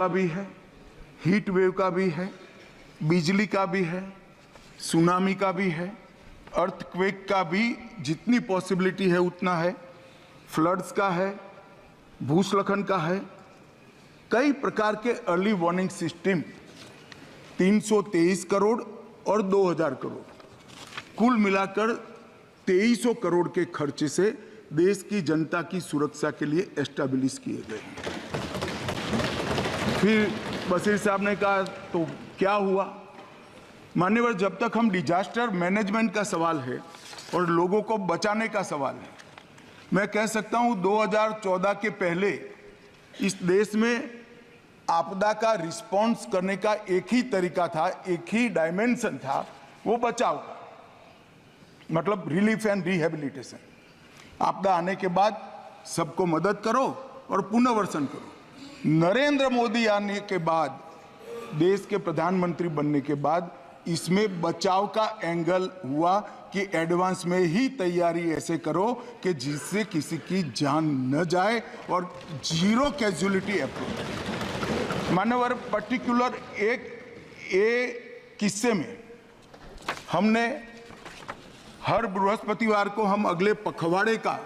का भी है, हीट वेव का भी है, बिजली का भी है, सुनामी का भी है, अर्थक्वेक का भी जितनी पॉसिबिलिटी है उतना है, फ्लड्स का है, भूस्खलन का है, कई प्रकार के अर्ली वार्निंग सिस्टम 323 करोड़ और 2000 करोड़ कुल मिलाकर 2300 करोड़ के खर्चे से देश की जनता की सुरक्षा के लिए एस्टैब्लिश किए गए हैं। फिर बशीर साहब ने कहा तो क्या हुआ? मान्यवर, जब तक हम डिजास्टर मैनेजमेंट का सवाल है और लोगों को बचाने का सवाल है, मैं कह सकता हूं 2014 के पहले इस देश में आपदा का रिस्पॉन्स करने का एक ही तरीका था, एक ही डायमेंशन था, वो बचाव का, मतलब रिलीफ एंड रिहेबिलिटेशन। आपदा आने के बाद सबको मदद करो और पुनर्वसन करो। नरेंद्र मोदी आने के बाद, देश के प्रधानमंत्री बनने के बाद, इसमें बचाव का एंगल हुआ कि एडवांस में ही तैयारी ऐसे करो कि जिससे किसी की जान न जाए और जीरो कैजुअलिटी अप्रोच। मानवर पर्टिकुलर एक किस्से में हमने हर बृहस्पतिवार को हम अगले पखवाड़े का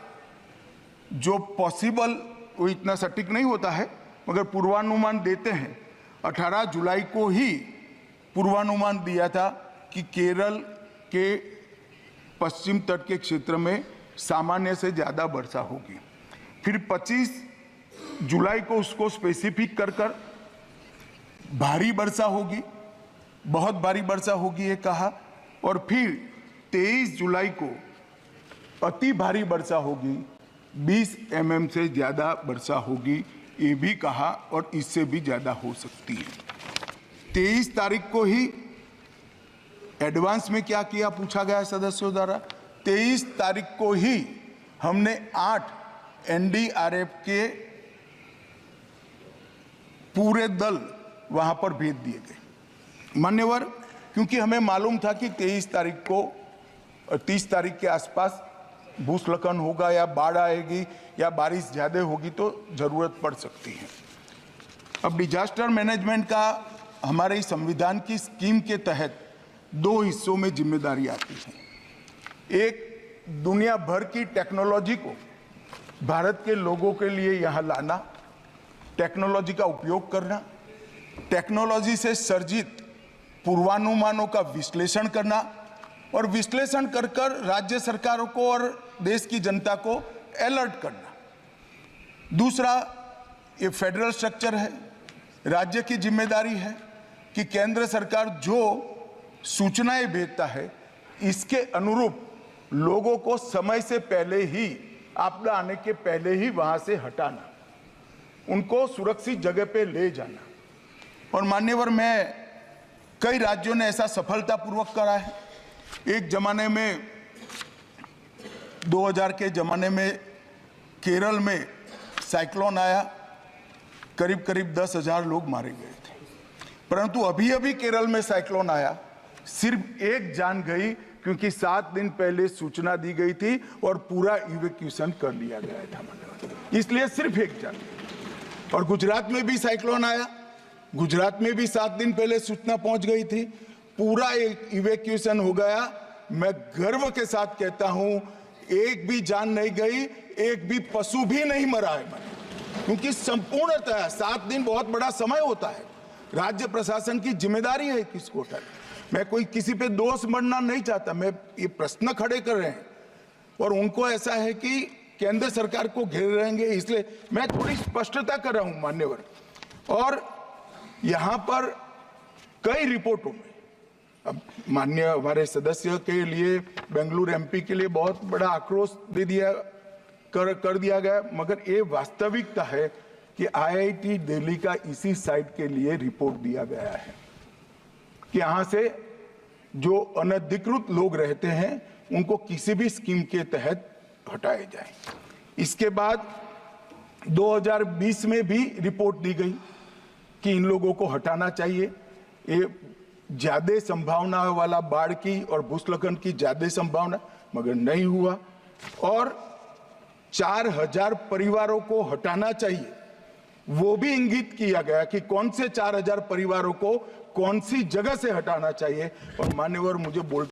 जो पॉसिबल, वो इतना सटीक नहीं होता है मगर पूर्वानुमान देते हैं, 18 जुलाई को ही पूर्वानुमान दिया था कि केरल के पश्चिम तट के क्षेत्र में सामान्य से ज़्यादा वर्षा होगी। फिर 25 जुलाई को उसको स्पेसिफिक कर भारी वर्षा होगी, बहुत भारी वर्षा होगी ये कहा, और फिर 23 जुलाई को अति भारी वर्षा होगी, 20 mm से ज़्यादा वर्षा होगी ये भी कहा, और इससे भी ज़्यादा हो सकती है। 23 तारीख को ही एडवांस में क्या किया पूछा गया सदस्यों द्वारा। 23 तारीख को ही हमने 8 NDRF के पूरे दल वहां पर भेज दिए गए। मान्यवर, क्योंकि हमें मालूम था कि 23 तारीख को 30 तारीख के आसपास भूस्खलन होगा या बाढ़ आएगी या बारिश ज़्यादा होगी तो ज़रूरत पड़ सकती है। अब डिजास्टर मैनेजमेंट का हमारे संविधान की स्कीम के तहत 2 हिस्सों में जिम्मेदारी आती है। एक, दुनिया भर की टेक्नोलॉजी को भारत के लोगों के लिए यहाँ लाना, टेक्नोलॉजी का उपयोग करना, टेक्नोलॉजी से सर्जित पूर्वानुमानों का विश्लेषण करना और विश्लेषण कर राज्य सरकारों को और देश की जनता को अलर्ट करना। दूसरा, ये फेडरल स्ट्रक्चर है, राज्य की जिम्मेदारी है कि केंद्र सरकार जो सूचनाएं भेजता है इसके अनुरूप लोगों को समय से पहले ही, आपदा आने के पहले ही वहां से हटाना, उनको सुरक्षित जगह पे ले जाना। और मान्यवर, मैं कई राज्यों ने ऐसा सफलतापूर्वक करा है। एक जमाने में 2000 के जमाने में केरल में साइक्लोन आया, करीब करीब 10,000 लोग मारे गए थे। परंतु अभी अभी केरल में साइक्लोन आया, सिर्फ एक जान गई क्योंकि 7 दिन पहले सूचना दी गई थी और पूरा इवैक्यूएशन कर लिया गया था, इसलिए सिर्फ एक जान। और गुजरात में भी साइक्लोन आया, गुजरात में भी 7 दिन पहले सूचना पहुंच गई थी, पूरा एक इवैक्यूएशन हो गया। मैं गर्व के साथ कहता हूं, एक भी जान नहीं गई, एक भी पशु भी नहीं मरा है, क्योंकि संपूर्णतः 7 दिन बहुत बड़ा समय होता है। राज्य प्रशासन की जिम्मेदारी है किसको उठाए। मैं कोई किसी पे दोष मढ़ना नहीं चाहता, मैं ये प्रश्न खड़े कर रहे हैं और उनको ऐसा है कि केंद्र सरकार को घेर रहेंगे, इसलिए मैं थोड़ी स्पष्टता कर रहा हूं मान्यवर। और यहां पर कई रिपोर्टों में, अब माननीय हमारे सदस्य के लिए, बेंगलुरु MP के लिए बहुत बड़ा आक्रोश दे दिया कर दिया गया, मगर ये वास्तविकता है कि IIT दिल्ली का इसी साइट के लिए रिपोर्ट दिया गया है कि यहाँ से जो अनधिकृत लोग रहते हैं उनको किसी भी स्कीम के तहत हटाए जाए। इसके बाद 2020 में भी रिपोर्ट दी गई कि इन लोगों को हटाना चाहिए, ये ज्यादा संभावना वाला बाढ़ की और भूस्खलन की ज्यादा संभावना, मगर नहीं हुआ। और 4000 परिवारों को हटाना चाहिए, वो भी इंगित किया गया कि कौन से 4000 परिवारों को कौन सी जगह से हटाना चाहिए। और मान्यवर मुझे बोल